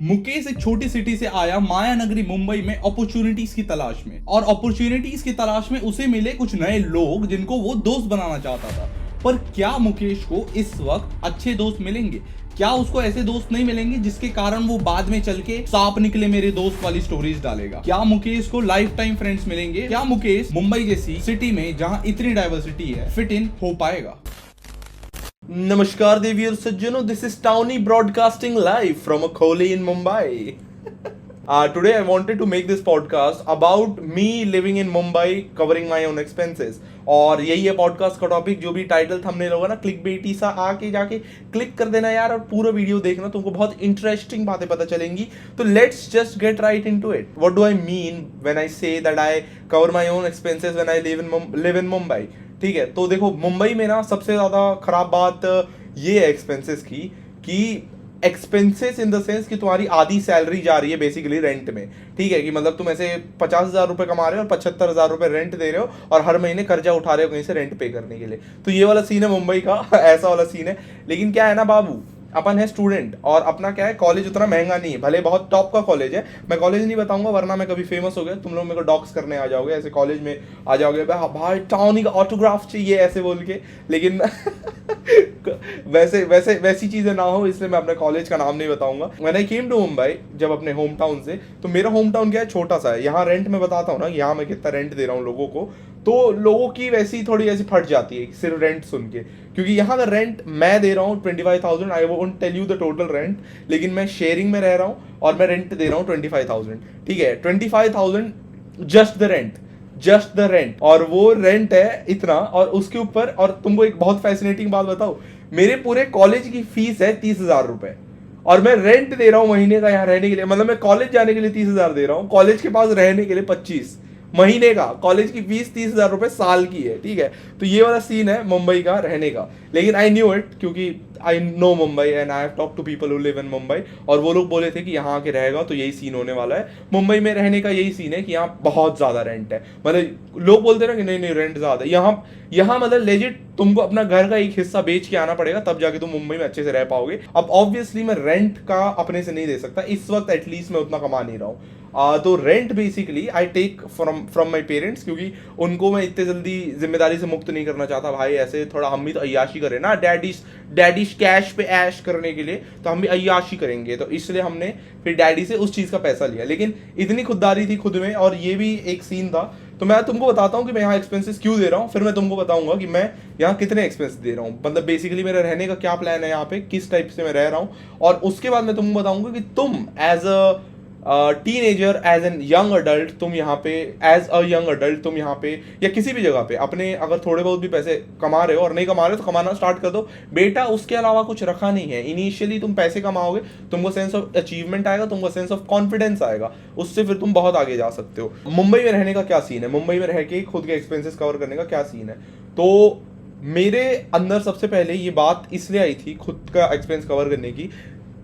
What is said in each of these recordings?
मुकेश एक छोटी सिटी से आया माया नगरी मुंबई में अपॉर्चुनिटीज की तलाश में, और अपॉर्चुनिटीज की तलाश में उसे मिले कुछ नए लोग जिनको वो दोस्त बनाना चाहता था। पर क्या मुकेश को इस वक्त अच्छे दोस्त मिलेंगे? क्या उसको ऐसे दोस्त नहीं मिलेंगे जिसके कारण वो बाद में चल के सांप निकले मेरे दोस्त वाली स्टोरीज डालेगा? क्या मुकेश को लाइफ टाइम फ्रेंड्स मिलेंगे? क्या मुकेश मुंबई जैसी सिटी में जहां इतनी डाइवर्सिटी है फिट इन हो पाएगा? नमस्कार देवी और सज्जनों, this is tawny broadcasting live from Akole in Mumbai. Today I wanted to make this podcast about me living in Mumbai, covering my own expenses. और यही है पॉडकास्ट का टॉपिक। जो भी टाइटल थंबनेल होगा ना, क्लिक बेटी सा आके जाके क्लिक कर देना यार, और पूरा वीडियो देखना, तुमको बहुत इंटरेस्टिंग बातें पता चलेंगी। तो let's just get right into it. What do I mean when I say that I cover my own expenses when I live in Mumbai? ठीक है, तो देखो मुंबई में ना सबसे ज्यादा खराब बात ये है एक्सपेंसेस की, कि एक्सपेंसेस इन द सेंस कि तुम्हारी आधी सैलरी जा रही है बेसिकली रेंट में। ठीक है, कि मतलब तुम ऐसे 50,000 रुपए कमा रहे हो और 75,000 रुपए रेंट दे रहे हो, और हर महीने कर्जा उठा रहे हो कहीं से रेंट पे करने के लिए। तो ये वाला सीन है मुंबई का ऐसा वाला सीन है। लेकिन क्या है ना बाबू, अपन है स्टूडेंट, और अपना क्या है, कॉलेज उतना महंगा नहीं है, भले बहुत टॉप का कॉलेज है। मैं कॉलेज नहीं बताऊंगा वरना मैं कभी फेमस हो गया, तुम लोग मेरे को डॉक्स करने आ जाओगे, ऐसे कॉलेज में आ जाओगे, भाई टाउनी का ऑटोग्राफ चाहिए ऐसे बोल के। लेकिन वैसी चीजें ना हो, इसलिए मैं अपने कॉलेज का नाम नहीं बताऊंगा। When I came to Mumbai, जब अपने होम टाउन से, तो मेरा होम टाउन क्या है, छोटा सा है। यहाँ रेंट में बताता हूँ ना, यहाँ मैं कितना रेंट दे रहा हूँ लोगों को, तो लोगों की वैसी थोड़ी ऐसी फट जाती है सिर्फ रेंट सुन के। क्योंकि यहाँ का रेंट मैं दे रहा हूँ 25,000, I won't tell you the total rent, लेकिन मैं शेयरिंग में रह रहा हूँ और मैं रेंट दे रहा हूँ 25,000। ठीक है, 25,000 जस्ट द रेंट, और वो रेंट है इतना। और उसके ऊपर, और तुमको एक बहुत फैसिनेटिंग बात बताओ, मेरे पूरे कॉलेज की फीस है 30,000 रुपए, और मैं रेंट दे रहा हूँ महीने का यहाँ रहने के लिए। मतलब मैं कॉलेज जाने के लिए 30,000 दे रहा हूँ, कॉलेज के पास रहने के लिए 25 महीने का। कॉलेज की फीस 30,000 रुपए साल की है। ठीक है, तो ये वाला सीन है मुंबई का रहने का। लेकिन आई न्यू इट, क्योंकि I know Mumbai and I have talk to people who live in Mumbai, और वो लोग बोले थे कि यहाँ आके रहेगा तो यही सीन होने वाला है। मुंबई में रहने का यही सीन है कि यहाँ बहुत ज्यादा रेंट है। मतलब लोग बोलते हैं ना कि नहीं नहीं रेंट ज्यादा है यहाँ मतलब लेजिट तुमको अपना घर का एक हिस्सा बेच के आना पड़ेगा, तब जाके तुम मुंबई में अच्छे से रह पाओगे। अब ऑब्वियसली मैं रेंट का अपने से नहीं दे सकता इस वक्त, एटलीस्ट मैं उतना कमा नहीं रहा हूँ। तो rent basically I take from my parents, क्योंकि उनको मैं इतने जल्दी जिम्मेदारी से मुक्त नहीं करना चाहता। भाई ऐसे थोड़ा हम भी तो अय्याशी करें ना, डैडिश कैश पे ऐश करने के लिए, तो हम भी अय्याशी करेंगे। तो इसलिए हमने फिर डैडी से उस चीज़ का पैसा लिया। लेकिन इतनी खुददारी थी खुद में, और ये भी एक सीन था। तो मैं तुमको बताता हूँ कि मैं यहाँ एक्सपेंसेस क्यों दे रहा हूँ, फिर मैं तुमको बताऊंगा कि मैं यहाँ कितने एक्सपेंस दे रहा हूँ, मतलब बेसिकली मेरा रहने का क्या प्लान है यहाँ पे, किस टाइप से मैं रह रहा हूँ। और उसके बाद मैं तुमको बताऊंगा कि तुम as a teenager, as an young adult, तुम यहाँ पे एज अ यंग अडल्ट तुम यहाँ पे या किसी भी जगह पे अपने अगर थोड़े बहुत भी पैसे कमा रहे हो, और नहीं कमा रहे हो तो कमाना स्टार्ट कर दो बेटा। उसके अलावा कुछ रखा नहीं है। इनिशियली तुम पैसे कमाओगे, तुमको सेंस ऑफ अचीवमेंट आएगा, तुमको सेंस ऑफ कॉन्फिडेंस आएगा, उससे फिर तुम बहुत आगे जा सकते हो। मुंबई में रहने का क्या सीन है, मुंबई में रह के खुद के एक्सपेंसेस कवर करने का क्या सीन है? तो मेरे अंदर सबसे पहले ये बात इसलिए आई थी खुद का एक्सपेंस कवर करने की,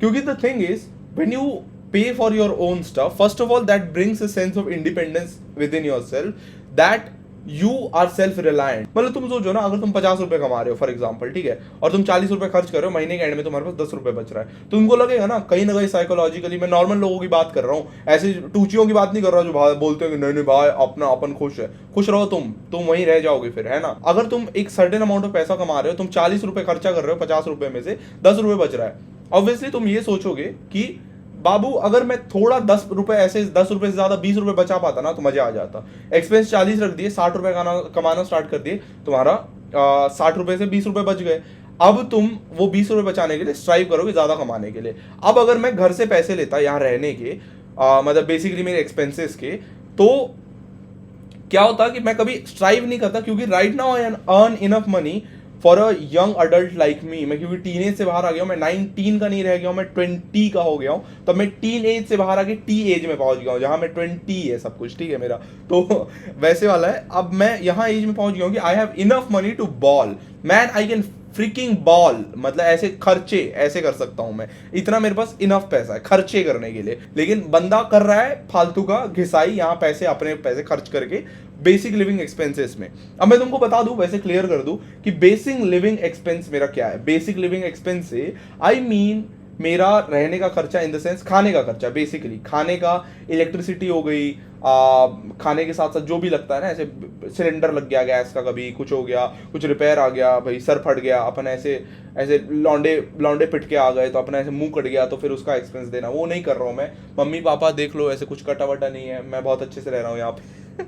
क्योंकि the thing is when you pay for your own stuff, first of all that brings a sense of independence within yourself, that you are self reliant। मतलब तुम सोचो ना, अगर तुम 50 रुपए कमा रहे हो फॉर एग्जांपल, ठीक है, और तुम 40 रुपए खर्च कर रहे हो, महीने के एंड में तुम्हारे पास 10 रुपए बच रहा है, तो तुमको लगेगा ना कहीं साइकोलॉजिकली, मैं नॉर्मल लोगों की बात कर रहा हूँ, ऐसे टूचियों की बात नहीं कर रहा जो बोलते हैं कि नहीं नहीं भाई अपना अपन खुश है, खुश रहो, तुम वहीं रह जाओगे फिर, है ना। अगर तुम एक सर्टेन अमाउंट ऑफ पैसा कमा रहे हो, तुम 40 रुपए खर्चा कर रहे हो, 50 रुपए में से 10 रुपए बच रहा है, ऑब्वियसली तुम ये सोचोगे कि बाबू अगर मैं थोड़ा 10 रुपए ऐसे 10 रुपए से ज्यादा 20 रुपए बचा पाता ना तो मजा आ जाता। एक्सपेंस 40 रख दिए, 60 रुपए कमाना स्टार्ट कर दिए, तुम्हारा 60 रुपए से 20 रुपए बच गए। अब तुम वो 20 रुपए बचाने के लिए स्ट्राइव करोगे ज्यादा कमाने के लिए। अब अगर मैं घर से पैसे लेता यहाँ रहने के, मतलब बेसिकली मेरे एक्सपेंसेस के, तो क्या होता कि मैं कभी स्ट्राइव नहीं करता, क्योंकि right now I earn enough money for a young adult like me. मैं क्योंकि टीनेज से बाहर आ गया हूँ, मैं 19 का नहीं रह गया हूँ, मैं 20 का हो गया हूँ। तब मैं टीन एज से बाहर आके टी एज में पहुंच गया हूँ, जहां मैं 20 है सब कुछ, ठीक है मेरा। तो वैसे वाला है, अब मैं यहाँ एज में पहुंच गया हूँ कि I have enough money to ball man, I can fricking ball, मतलब ऐसे खर्चे ऐसे कर सकता हूं मैं, इतना मेरे पास इनफ पैसा है खर्चे करने के लिए। लेकिन बंदा कर रहा है फालतू का घिसाई, यहाँ पैसे अपने पैसे खर्च करके बेसिक लिविंग एक्सपेंसेस में। अब मैं तुमको बता दूं, वैसे क्लियर कर दूं कि बेसिक लिविंग एक्सपेंस मेरा क्या है। बेसिक लिविंग एक्सपेंस से आई मीन मेरा रहने का खर्चा इन द सेंस खाने का खर्चा, बेसिकली खाने का, इलेक्ट्रिसिटी हो गई, खाने के साथ साथ जो भी लगता है ना, ऐसे सिलेंडर लग गया गैस का, कभी कुछ हो गया, कुछ रिपेयर आ गया, भाई सर फट गया, अपन ऐसे ऐसे लौंडे पिट के आ गए तो अपना ऐसे मुंह कट गया तो फिर उसका एक्सपेंस देना, वो नहीं कर रहा हूँ मैं। मम्मी पापा देख लो, ऐसे कुछ कटा वटा नहीं है, मैं बहुत अच्छे से रह रहा हूँ यहाँ पे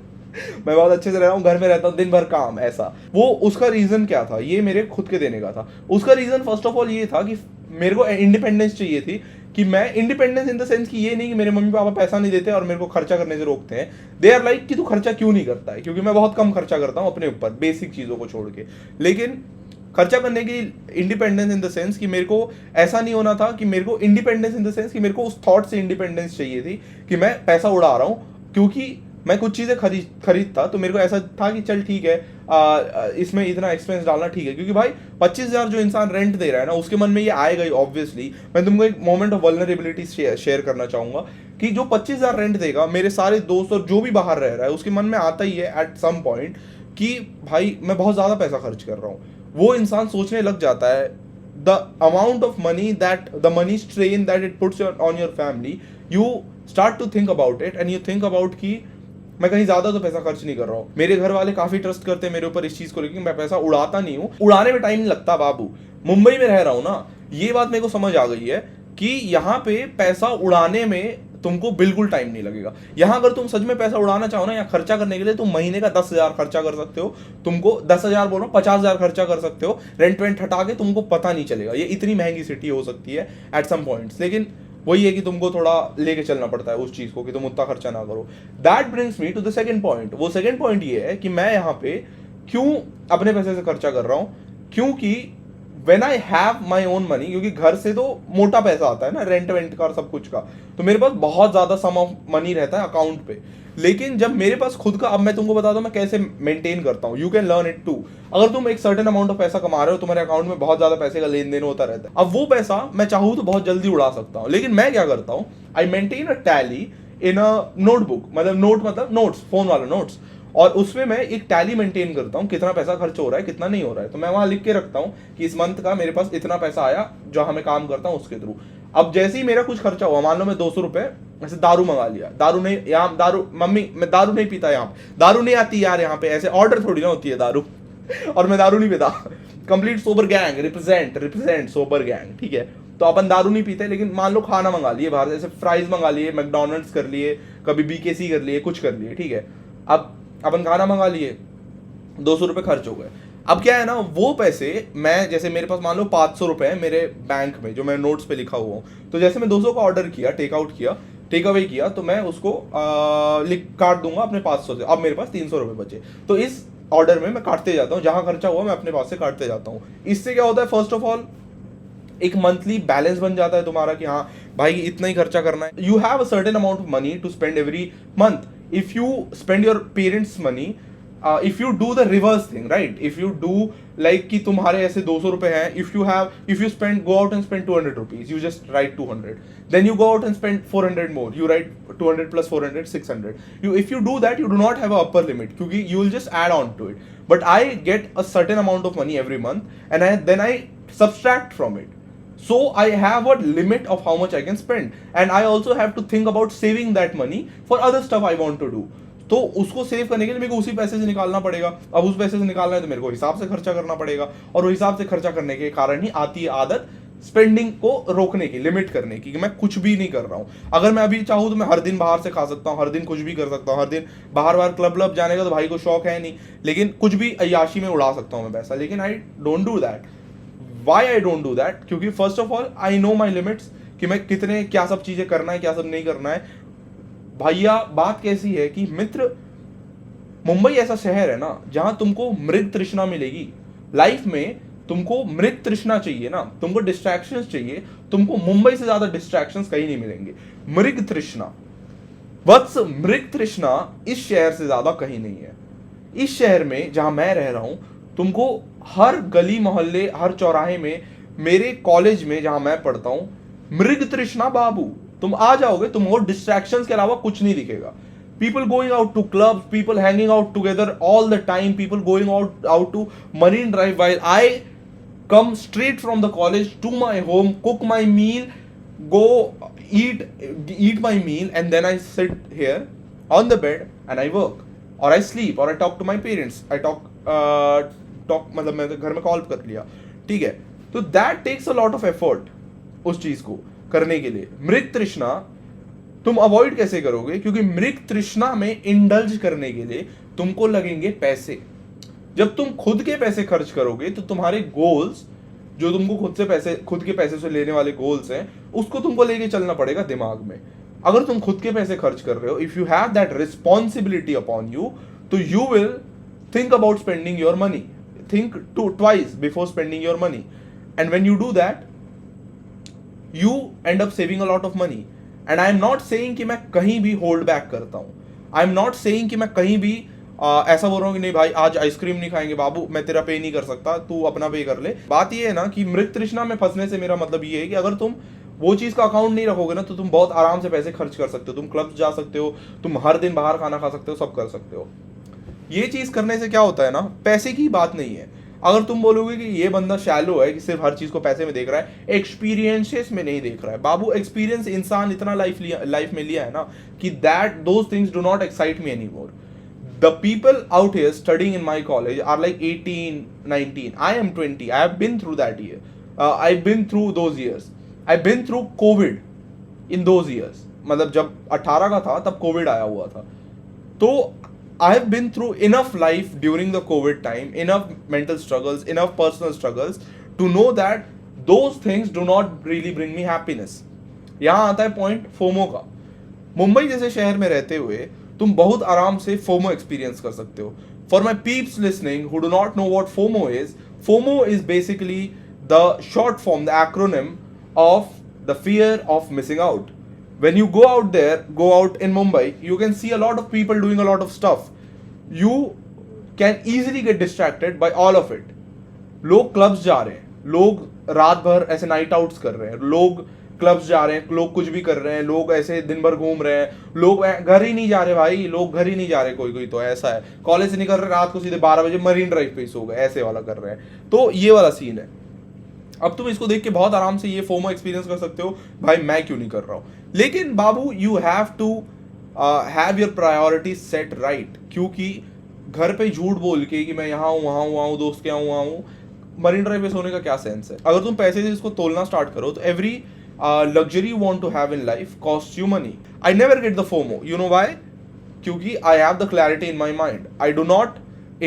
मैं बहुत अच्छे से रह रहा हूँ, घर में रहता हूँ, दिन भर काम, ऐसा। वो उसका रीजन क्या था, ये मेरे खुद के देने का था। उसका रीजन फर्स्ट ऑफ ऑल ये था कि मेरे को इंडिपेंडेंस चाहिए थी, कि मैं इंडिपेंडेंस इन द सेंस कि ये नहीं कि मेरे मम्मी पापा पैसा नहीं देते और मेरे को खर्चा करने से रोकते हैं। दे आर लाइक कि तू खर्चा क्यों नहीं करता है, क्योंकि मैं बहुत कम खर्चा करता हूँ अपने ऊपर बेसिक चीजों को छोड़ के। लेकिन खर्चा करने की इंडिपेंडेंस इन द सेंस कि मेरे को ऐसा नहीं होना था, कि मेरे को इंडिपेंडेंस इन द सेंस कि मेरे को उस थॉट से इंडिपेंडेंस चाहिए थी कि मैं पैसा उड़ा रहा हूँ, क्योंकि मैं कुछ चीजें खरीदता तो मेरे को ऐसा था कि चल ठीक है, इसमें इतना एक्सपेंस डालना ठीक है, क्योंकि भाई 25,000 जो इंसान रेंट दे रहा है ना, उसके मन में ये आएगा ही ऑब्वियसली। मैं तुमको एक मोमेंट ऑफ वल्नरेबिलिटी शेयर करना चाहूंगा कि जो 25,000 रेंट देगा, मेरे सारे दोस्त और जो भी बाहर रह रहा है, उसके मन में आता ही है एट सम पॉइंट कि भाई मैं बहुत ज्यादा पैसा खर्च कर रहा हूँ। वो इंसान सोचने लग जाता है the amount of money that the money strain that it puts on your family, you start to think about it and you think about कि मैं कहीं ज्यादा तो पैसा खर्च नहीं कर रहा हूँ। मेरे घर वाले काफी ट्रस्ट करते हैं मेरे ऊपर इस चीज को लेकर, मैं पैसा उड़ाता नहीं हूँ, उड़ाने में टाइम नहीं लगता बाबू। मुंबई में रह रहा हूँ ना, ये बात मेरे को समझ आ गई है कि यहाँ पे पैसा उड़ाने में तुमको बिल्कुल टाइम नहीं लगेगा। यहाँ अगर तुम सच में पैसा उड़ाना चाहो ना, या खर्चा करने के लिए, तुम महीने का 10,000 खर्चा कर सकते हो। तुमको 10,000 बोलो, 50,000 खर्चा कर सकते हो, रेंट वेंट हटा के, तुमको पता नहीं चलेगा। ये इतनी महंगी सिटी हो सकती है एट सम पॉइंट्स, लेकिन वही है कि तुमको थोड़ा लेके चलना पड़ता है उस चीज को कि तुम उतना खर्चा ना करो। That brings me to the second point. वो सेकंड पॉइंट ये है कि मैं यहाँ पे क्यों अपने पैसे से खर्चा कर रहा हूँ, क्योंकि when I have my own money, क्योंकि घर से तो मोटा पैसा आता है ना, रेंट वेंट का और सब कुछ का, तो मेरे पास बहुत ज्यादा सम ऑफ मनी रहता है अकाउंट पे। लेकिन जब मेरे पास खुद का, अब मैं तुमको बताता हूँ मैं कैसे मेंटेन करता हूँ, you can learn it too. अगर तुम एक सर्टेन अमाउंट ऑफ पैसा कमा रहे हो, तुम्हारे अकाउंट में बहुत ज्यादा पैसे का लेन देन होता रहता है। अब वो पैसा मैं चाहूँ तो बहुत जल्दी उड़ा सकता हूँ, लेकिन मैं क्या करता हूँ, I maintain a tally in a notebook, मतलब नोट्स, फोन वाला नोट्स, और उसमें मैं एक टैली मेंटेन करता हूँ कितना पैसा खर्च हो रहा है, कितना नहीं हो रहा है। तो मैं वहां लिख के रखता हूँ कि इस मंथ का मेरे पास इतना पैसा आया जो हमें काम करता हूँ उसके थ्रू। अब जैसे ही मेरा कुछ खर्चा हुआ, मान लो मैं 200 रुपए ऐसे दारू मंगा लिया, दारू नहीं, यहाँ दारू, मम्मी मैं दारू नहीं पीता, यहाँ दारू नहीं आती यार, यहाँ पे ऐसे ऑर्डर थोड़ी ना होती है दारू और मैं दारू नहीं पीता। Complete sober gang, represent sober gang, ठीक है। तो अपन दारू नहीं पीते, लेकिन मान लो खाना मंगा लिए बाहर, जैसे फ्राइज मंगा लिए, मैकडोनल्ड्स कर लिए, कभी बीकेसी कर लिए, कुछ कर लिए, ठीक है। अब अपन खाना मंगा लिए, 200 रुपए खर्च हो गए। अब क्या है ना, वो पैसे मैं, जैसे मेरे पास मान लो 500 रुपए है मेरे बैंक में जो मैं नोट्स पे लिखा हुआ हूँ, तो जैसे मैं 200 का ऑर्डर किया, टेक अवे किया, तो मैं उसको काट दूंगा अपने 500 से। अब मेरे पास 300 रुपए बचे, तो इस ऑर्डर में मैं काटते जाता हूँ, जहां खर्चा हुआ मैं अपने पास से काटते जाता हूँ। इससे क्या होता है, फर्स्ट ऑफ ऑल एक मंथली बैलेंस बन जाता है तुम्हारा कि हाँ भाई इतना ही खर्चा करना है। You have a certain amount of money to spend every month. If you spend your parents money, if you do the reverse thing, right, if you do like कि तुम्हारे ऐसे 200 रुपए हैं, if you spend, go out and spend 200 rupees, you just write 200, then you go out and spend 400 more, you write 200 plus 400 600, if you do that, you do not have a upper limit, क्योंकि you will just add on to it. But I get a certain amount of money every month and then I subtract from it, so I have a limit of how much I can spend, and I also have to think about saving that money for other stuff I want to do. तो उसको save करने के लिए मेरे को उसी पैसे से निकालना पड़ेगा। अब उस पैसे से निकालना है तो मेरे को हिसाब से खर्चा करना पड़ेगा, और वो हिसाब से खर्चा करने के कारण ही आती है आदत स्पेंडिंग को रोकने की, लिमिट करने की, कि मैं कुछ भी नहीं कर रहा हूँ। अगर मैं अभी चाहूँ तो मैं हर दिन बाहर से खा सकता हूँ, हर दिन कुछ भी कर सकता हूँ, हर दिन बाहर क्लब जाने का तो भाई को शौक है नहीं, लेकिन कुछ भी अय्याशी में उड़ा सकता हूँ मैं पैसा, लेकिन I don't do that. Why I don't do that? क्योंकि first of all I know my limits, कि मैं कितने, क्या सब चीजें करना है, क्या सब नहीं करना है। भैया बात कैसी है कि मित्र, मुंबई ऐसा शहर है ना जहां तुमको मृग तृष्णा मिलेगी लाइफ में। तुमको मृग तृष्णा चाहिए ना, तुमको डिस्ट्रैक्शंस चाहिए, तुमको मुंबई से ज्यादा डिस्ट्रैक्शंस कहीं नहीं मिलेंगे। मृग तृष्णा, वत्स, मृग तृष्णा इस शहर से ज्यादा कहीं नहीं है। इस शहर में जहां मैं रह रहा हूं, तुमको हर गली मोहल्ले, हर चौराहे में, मेरे कॉलेज में जहां मैं पढ़ता हूं, मृग तृष्णा बाबू। तुम आ जाओगे, तुमको डिस्ट्रैक्शंस के अलावा कुछ नहीं दिखेगा। People going out to clubs, people hanging out together all the time, people going out to Marine Drive, while I come straight from the college to my home, cook my meal, go eat my meal, and then I sit here on the bed and I work, or I sleep, or I talk to my parents. I talk मतलब मैं घर में call कर लिया, ठीक है. तो that takes a lot of effort उस चीज को करने के लिए. मृग तृष्णा तुम अवॉइड कैसे करोगे? क्योंकि मृग तृष्णा में इंडल्ज करने के लिए तुमको लगेंगे पैसे. जब तुम खुद के पैसे खर्च करोगे तो तुम्हारे गोल्स, जो तुमको खुद के पैसे से लेने वाले गोल्स हैं, उसको तुमको लेके चलना पड़ेगा दिमाग में. अगर तुम खुद के पैसे खर्च कर रहे हो, if you have that responsibility upon you, तो you will think about spending your money, think twice before spending your money. And when you do that, you end up saving a lot of money. And I am not saying कि मैं कहीं भी hold back करता हूँ. I am not saying कि मैं कहीं भी ऐसा बोल रहा हूँ कि नहीं भाई आज आइसक्रीम नहीं खाएंगे बाबू, मैं तेरा पे नहीं कर सकता, तू अपना पे कर ले. बात ये है ना कि मृग तृष्णा में फंसने से मेरा मतलब ये है कि अगर तुम वो चीज का अकाउंट नहीं रखोगे ना, तो तुम बहुत आराम से पैसे खर्च कर सकते हो. तुम क्लब जा सकते हो, तुम हर दिन बाहर खाना खा सकते हो, सब कर सकते हो. ये चीज करने से क्या होता है ना, पैसे की बात नहीं है. अगर तुम बोलोगे कि ये बंदा शैलो है, कि सिर्फ हर चीज को पैसे में देख रहा है, एक्सपीरियंसेस में नहीं देख रहा है. बाबू एक्सपीरियंस इंसान इतना लाइफ में लिया है ना कि that those things do not excite me anymore. The people out here studying in my college are like 18, 19. I am 20. I have been through that year. I've been through those years. I've been through COVID in those years. मतलब जब 18 का था तब COVID आया हुआ था. तो I have been through enough life during the COVID time, enough mental struggles, enough personal struggles to know that those things do not really bring me happiness. यहाँ आता है पॉइंट फोमो का. मुंबई जैसे शहर में रहते हुए तुम बहुत आराम से फोमो एक्सपीरियंस कर सकते हो. For my peeps listening who do not know what FOMO is basically the short form, the acronym of the fear of missing out. When you go out in Mumbai, you can see a lot of people doing a lot of stuff. You can easily get distracted by all of it. लोग clubs जा रहे हैं, लोग रात भर ऐसे night outs कर रहे हैं, लोग क्लब्स जा रहे हैं, लोग कुछ भी कर रहे हैं, लोग ऐसे दिन भर घूम रहे हैं, लोग घर ही नहीं जा रहे भाई, लोग घर ही नहीं जा रहे. कोई तो ऐसा है कॉलेज से निकल रहे रात को सीधे 12 बजे मरीन ड्राइव पे सो गए, ऐसे वाला कर रहे हैं. तो ये वाला सीन है. अब तुम इसको देख के बहुत आराम से ये फोमो एक्सपीरियंस कर सकते हो, भाई मैं क्यों नहीं कर रहा हूँ. लेकिन बाबू you have to have your priority set right. क्योंकि घर पे झूठ बोल के कि मैं यहाँ हूँ वहाँ हूँ दोस्त के यहाँ वहाँ हूँ, मरीन ड्राइव पे सोने का क्या सेंस है. अगर तुम पैसे से इसको तोलना स्टार्ट करो तो every luxury you want to have in life cost you money. I never get the FOMO. You know why? क्योंकि I have the clarity in my mind. I do not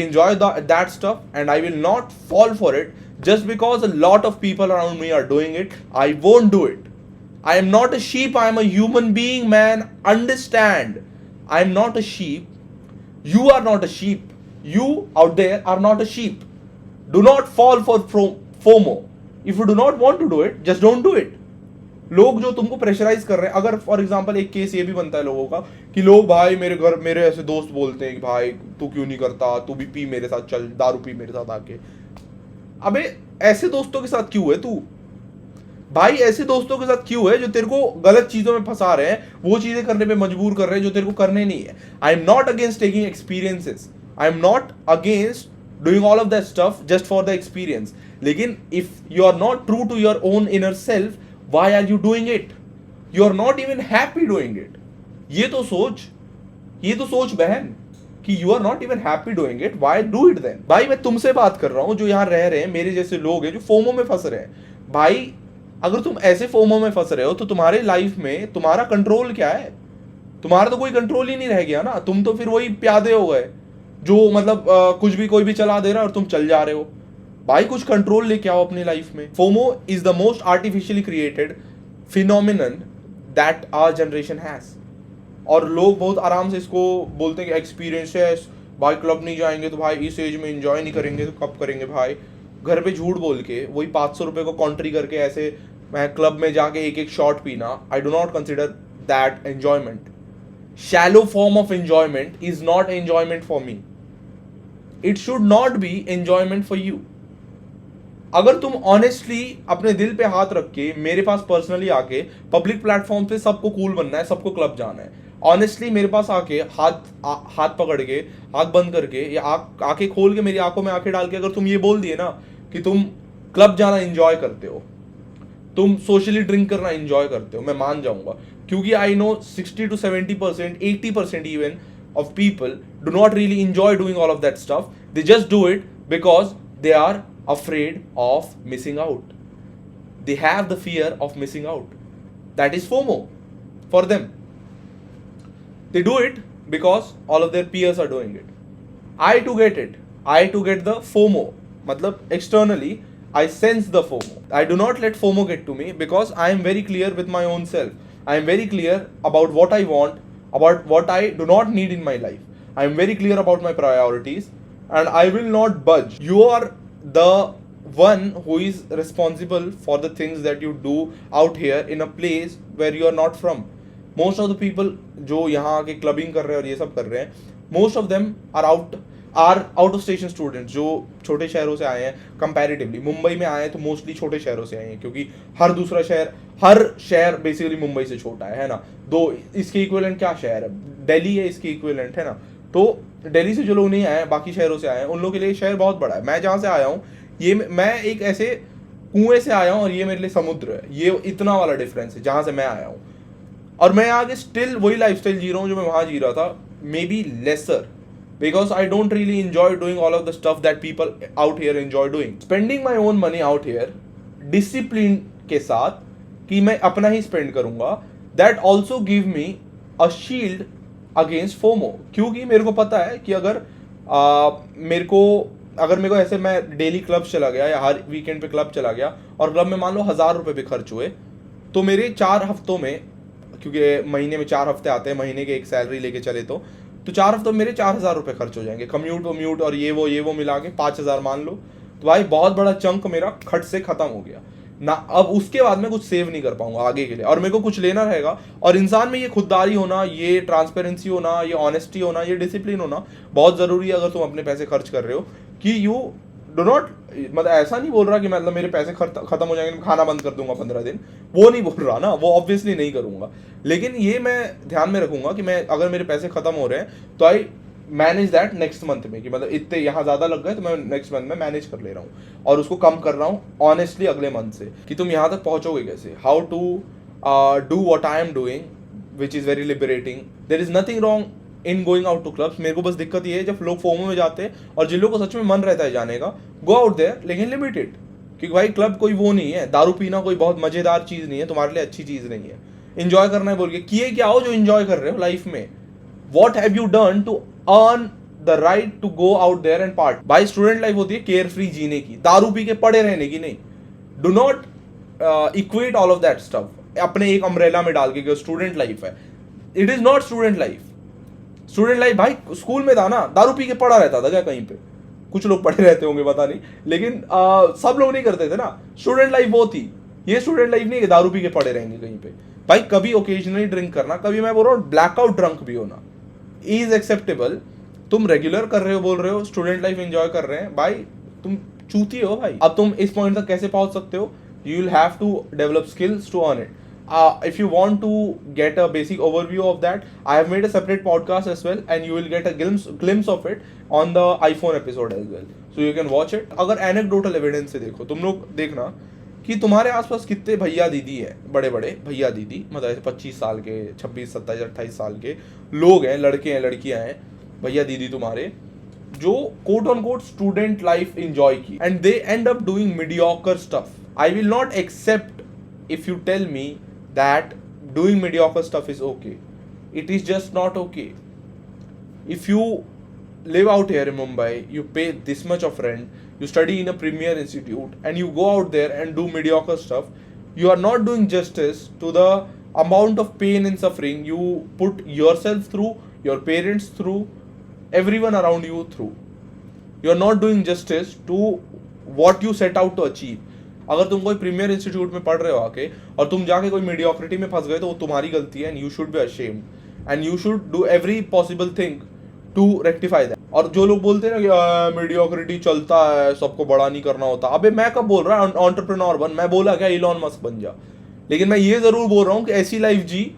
enjoy that stuff, and I will not fall for it just because a lot of people around me are doing it. I won't do it. I am not a sheep, I am a human being, man. Understand, I am not a sheep. You are not a sheep. You out there are not a sheep. Do not fall for FOMO. If you do not want to do it, just don't do it. लोग जो तुमको pressurise कर रहे हैं, अगर for example एक case ये भी बनता है लोगों का कि लोग भाई मेरे ऐसे दोस्त बोलते हैं कि भाई तू क्यों नहीं करता, तू भी पी मेरे साथ, चल दारू पी मेरे साथ आके. अबे ऐसे दोस्तों के साथ क्यों है तू भाई? ऐसे दोस्तों के साथ क्यों है जो तेरे को गलत चीजों में फंसा रहे हैं, वो चीजें करने पे मजबूर कर रहे हैं जो तेरे को करने नहीं है. I am not against taking experiences, I am not against doing all of that stuff just for the experience. लेकिन if you are not true to your own inner self, why are you doing it? You are not even happy doing it. ये तो सोच बहन कि you are not even happy doing it. Why do it then? भाई मैं तुमसे बात कर रहा हूँ जो यहाँ रह रहे हैं, मेरे जैसे लोग हैं जो फोमो में फंस रहे हैं. भाई अगर तुम ऐसे फोमो में फंस रहे हो तो तुम्हारे लाइफ में तुम्हारा कंट्रोल क्या है? तुम्हारा तो कोई कंट्रोल ही नहीं रह गया ना. तुम तो फिर वही प्यादे हो गए जो मतलब कुछ भी कोई भी चला दे रहा है और तुम चल जा रहे हो. भाई कुछ कंट्रोल लेके आओ अपनी लाइफ में. FOMO is the most artificially created phenomenon that our generation has. और लोग बहुत आराम से इसको बोलते हैं कि एक्सपीरियंस है भाई, क्लब नहीं जाएंगे तो भाई इस एज में एंजॉय नहीं करेंगे तो कब करेंगे भाई. घर पे झूठ बोल के वही 500 रुपये को कॉन्ट्री करके ऐसे मैं क्लब में जाके एक शॉट पीना, आई do not consider that enjoyment. Shallow form of enjoyment is not enjoyment for me. It should not be enjoyment for you. अगर तुम ऑनेस्टली अपने दिल पे हाथ रख के मेरे पास पर्सनली आके पब्लिक प्लेटफॉर्म पे सबको कूल बनना है, सबको क्लब जाना है, ऑनेस्टली मेरे पास आके हाथ पकड़ के, आंख बंद करके या आंखें खोल के मेरी आंखों में आंखें डाल के अगर तुम ये बोल दिए ना कि तुम क्लब जाना एंजॉय करते हो, तुम सोशली ड्रिंक करना एंजॉय करते हो, मैं मान जाऊंगा, क्योंकि I know 60 to 70%, 80% even of people do not really enjoy doing all of that stuff. They just do it because they are afraid of missing out. They have the fear of missing out. That is FOMO for them. They do it because all of their peers are doing it. I too get it. I too get the FOMO. मतलब externally I sense the FOMO. I do not let FOMO get to me because I am very clear with my own self. I am very clear about what I want, about what I do not need in my life. I am very clear about my priorities and I will not budge. You are the one who is responsible for the things that you do out here in a place where you are not from. Most of the people जो यहाँ आके clubbing कर रहे हैं और ये सब कर रहे हैं, most of them are out of station students जो छोटे शहरों से आए हैं. कंपैरेटिवली मुंबई में आए हैं तो मोस्टली छोटे शहरों से आए हैं, क्योंकि हर शहर बेसिकली मुंबई से छोटा है ना. दो इसके इक्विवेलेंट क्या शहर है, दिल्ली है इसके इक्विवेलेंट, है ना. तो दिल्ली से जो लोग नहीं आए, बाकी शहरों से आए हैं, उन लोगों के लिए शहर बहुत बड़ा है. मैं जहाँ से आया हूँ, ये मैं एक ऐसे कुएं से आया हूँ और ये मेरे लिए समुद्र है. ये इतना वाला डिफरेंस है जहाँ से मैं आया हूँ. और मैं आगे स्टिल वही लाइफस्टाइल जी रहा हूँ जो मैं वहाँ जी रहा था, may be lesser, because I don't really enjoy doing all of the stuff that people out here enjoy doing. Spending my own money out here discipline के साथ कि मैं अपना ही स्पेंड करूंगा, that also give me a shield against FOMO. क्योंकि मेरे को पता है कि अगर मेरे को ऐसे मैं डेली क्लब चला गया या हर वीकेंड पे क्लब चला गया और क्लब में मान लो 1000 रुपये भी खर्च हुए, तो मेरे 4 हफ्तों में, क्योंकि महीने में 4 हफ्ते आते हैं, महीने के एक सैलरी लेके चले तो 4 हफ्तों में मेरे 4000 रुपये खर्च हो जाएंगे. कम्यूट और ये वो मिला के 5000 मान लो. तो भाई बहुत बड़ा चंक मेरा खट से खत्म हो गया ना. अब उसके बाद मैं कुछ सेव नहीं कर पाऊंगा आगे के लिए, और मेरे को कुछ लेना रहेगा. और इंसान में ये खुददारी होना, ये ट्रांसपेरेंसी होना, ये ऑनेस्टी होना, ये डिसिप्लिन होना बहुत ज़रूरी है अगर तुम अपने पैसे खर्च कर रहे हो. कि यू डो नॉट, मतलब ऐसा नहीं बोल रहा कि मतलब मेरे पैसे खत्म हो जाएंगे, मैं खाना बंद कर दूंगा 15 दिन, वो नहीं बोल रहा ना, वो ऑब्वियसली नहीं करूंगा. लेकिन ये मैं ध्यान में रखूंगा कि मैं अगर मेरे पैसे खत्म हो रहे हैं तो I manage that next month में, कि मतलब इतने यहाँ ज़्यादा लग गए तो मैं नेक्स्ट मंथ में मैनेज कर ले रहा हूँ और उसको कम कर रहा हूँ ऑनेस्टली अगले मंथ से. कि तुम यहाँ तक पहुँचोगे कैसे, how to do what I am doing, which is very liberating. There is nothing wrong in going out to clubs. मेरे को बस दिक्कत ये है जब लोग फोमो में जाते हैं, और जिन लोगों को सच में मन रहता है जाने का, गो आउट देयर, लेकिन लिमिटेड. क्योंकि भाई क्लब कोई वो नहीं है, दारू पीना कोई बहुत मजेदार चीज़ नहीं है, तुम्हारे लिए अच्छी चीज़ नहीं है. इंजॉय करना है बोल के किए क्या हो जो इंजॉय कर रहे हो लाइफ में. What have you done to earn the right to go out there and part. भाई स्टूडेंट लाइफ होती है केयर फ्री जीने की, दारू पी के पड़े रहने की नहीं. Do not equate all of that stuff अपने एक अम्ब्रेला में डाल के स्टूडेंट लाइफ है. It is not student life. Student life भाई स्कूल में था ना, दारू पी के पड़ा रहता था क्या कहीं पे? कुछ लोग पढ़े रहते होंगे पता नहीं, लेकिन सब लोग नहीं करते थे ना. स्टूडेंट लाइफ वो थी. ये स्टूडेंट लाइफ नहीं है दारू पी के पड़े रहेंगे कहीं पे. भाई कभी ओकेजनली ड्रिंक करना, कभी मैं बोल रहा हूँ ब्लैकआउट ड्रंक भी होना इज एक्सेप्टेबल. तुम रेगुलर कर रहे हो, बोल रहे हो स्टूडेंट लाइफ एंजॉय कर रहे हैं, भाई तुम चूती हो भाई. अब तुम इस पॉइंट तक कैसे पहुंच सकते हो? You will have to develop skills to earn it. If you want to get a basic overview of that, I have made a separate podcast as well, and you will get a glimpse of it on the iPhone episode as well, so you can watch it. अगर anecdotal evidence से देखो, तुम लोग देखना कि तुम्हारे आसपास कितने भैया दीदी है, बड़े बड़े भैया दीदी, मतलब 25 साल के, 26, 27, 28 साल के लोग हैं, लड़के हैं, लड़कियां हैं, भैया दीदी तुम्हारे, जो quote on quote student life enjoy की, and they end up doing mediocre stuff. I will not accept if you tell me that doing mediocre stuff is okay. It is just not okay. If you live out here in Mumbai, you pay this much of rent, you study in a premier institute, and you go out there and do mediocre stuff, you are not doing justice to the amount of pain and suffering you put yourself through, your parents through, everyone around you through. You are not doing justice to what you set out to achieve. अगर तुम कोई premier institute में पढ़ रहे हो आके और तुम जाके कोई मीडियोक्रिटी में फंस गए तो वो तुम्हारी गलती है, and you should be ashamed and you should do every possible thing to rectify that. और जो लोग बोलते हैं ना कि मीडियोक्रिटी चलता है, सबको बड़ा नहीं करना होता, अबे मैं कब बोल रहा हूँ एंटरप्रेन्योर बन? मैं बोला क्या इलॉन मस्क बन जा? लेकिन मैं ये जरूर बोल रहा हूँ कि ऐसी लाइफ जी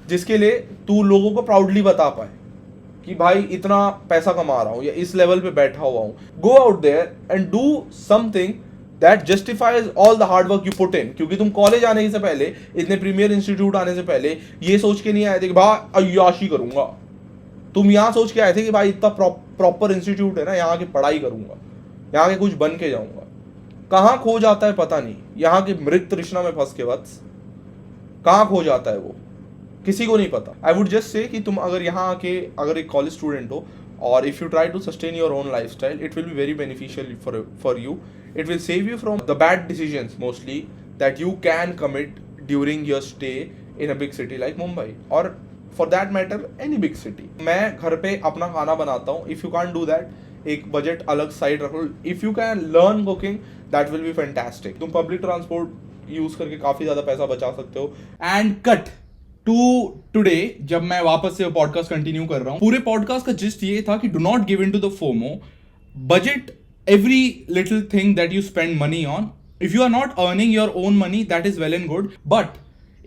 जिसके लिए तू लोगों को प्राउडली बता पाए कि भाई इतना पैसा कमा रहा हूँ या इस लेवल पे बैठा हुआ हूँ. Go out there and do something that justifies all the hard work you put in. क्योंकि तुम कॉलेज आने से पहले, इतने प्रीमियर इंस्टीट्यूट आने से पहले ये सोच के नहीं आए थे कि भाई अय्याशी करूंगा। तुम यहाँ सोच के आए थे कि भाई इतना प्रॉपर इंस्टीट्यूट है ना, यहाँ की पढ़ाई करूंगा, यहाँ के कुछ बन के जाऊंगा। कहाँ खो जाता है पता नहीं, यहाँ के मृत तृष्णा में फंस के वत्स कहाँ खो जाता है वो, किसी को नहीं पता। आई वुड जस्ट से कि तुम अगर यहाँ आके अगर एक कॉलेज स्टूडेंट हो और if you try to sustain your own lifestyle, it will be very beneficial for you. It will save you from the bad decisions mostly that you can commit during your stay in a big city like Mumbai or for that matter any big city. मैं घर पे अपना खाना बनाता हूँ. If you can't do that, एक budget अलग side रखो. If you can learn cooking, that will be fantastic. तुम पब्लिक ट्रांसपोर्ट यूज करके काफी ज्यादा पैसा बचा सकते हो. एंड कट टू टुडे, जब मैं वापस से पॉडकास्ट कंटिन्यू कर रहा हूँ, पूरे पॉडकास्ट का जिस्ट ये था कि do not give in to the FOMO. Budget every little thing that you spend money on. If you are not earning your own money, that is well and good, but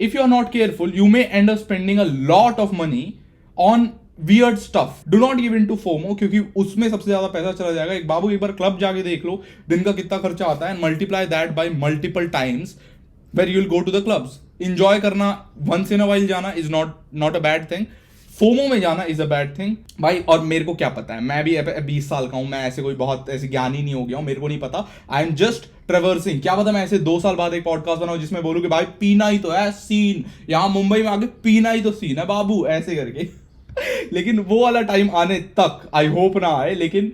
if you are not careful, you may end up spending a lot of money on weird stuff. Do not give in to FOMO, क्योंकि उसमें सबसे ज्यादा पैसा चला जाएगा. एक बाबू एक बार club जाके देख लो दिन का कितना खर्चा आता है, and multiply that by multiple times where you will go to the clubs. Enjoy करना, once in a while जाना is not a bad thing. FOMO में जाना इज अ बैड थिंग भाई. और मेरे को क्या पता है, मैं भी 20 साल का हूं, मैं ऐसे कोई बहुत ऐसे ज्ञानी नहीं हो गया हूं, मेरे को नहीं पता. I am just traversing. क्या पता मैं ऐसे 2 साल बाद एक पॉडकास्ट बनाऊं जिसमें बोलूं कि भाई पीना ही तो है सीन, यहाँ मुंबई में आके पीना ही तो सीन है बाबू, ऐसे करके. लेकिन वो वाला टाइम आने तक आई होप ना आए. लेकिन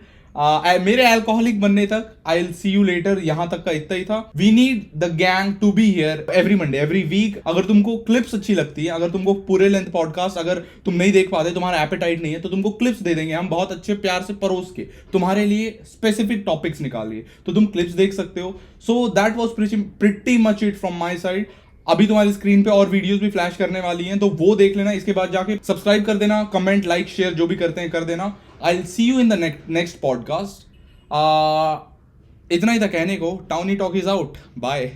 मेरे अल्कोहलिक बनने तक I will see you later, यहां तक का इतना ही था. We need the gang to be here every Monday every week. अगर तुमको क्लिप्स अच्छी लगती है, अगर तुमको पूरे लेंथ पॉडकास्ट अगर तुम नहीं देख पाते, तुम्हारा एपेटाइट नहीं है, तो तुमको क्लिप्स दे देंगे हम बहुत अच्छे प्यार से परोस के, तुम्हारे लिए स्पेसिफिक टॉपिक्स निकालिए तो तुम क्लिप्स देख सकते हो. So that was pretty much it from my side. अभी तुम्हारी स्क्रीन पे और वीडियोस भी फ्लैश करने वाली हैं, तो वो देख लेना. इसके बाद जाके सब्सक्राइब कर देना, कमेंट लाइक शेयर जो भी करते हैं कर देना. I will see you in the next podcast. इतना ही था कहने को. Townie Talk is out. Bye.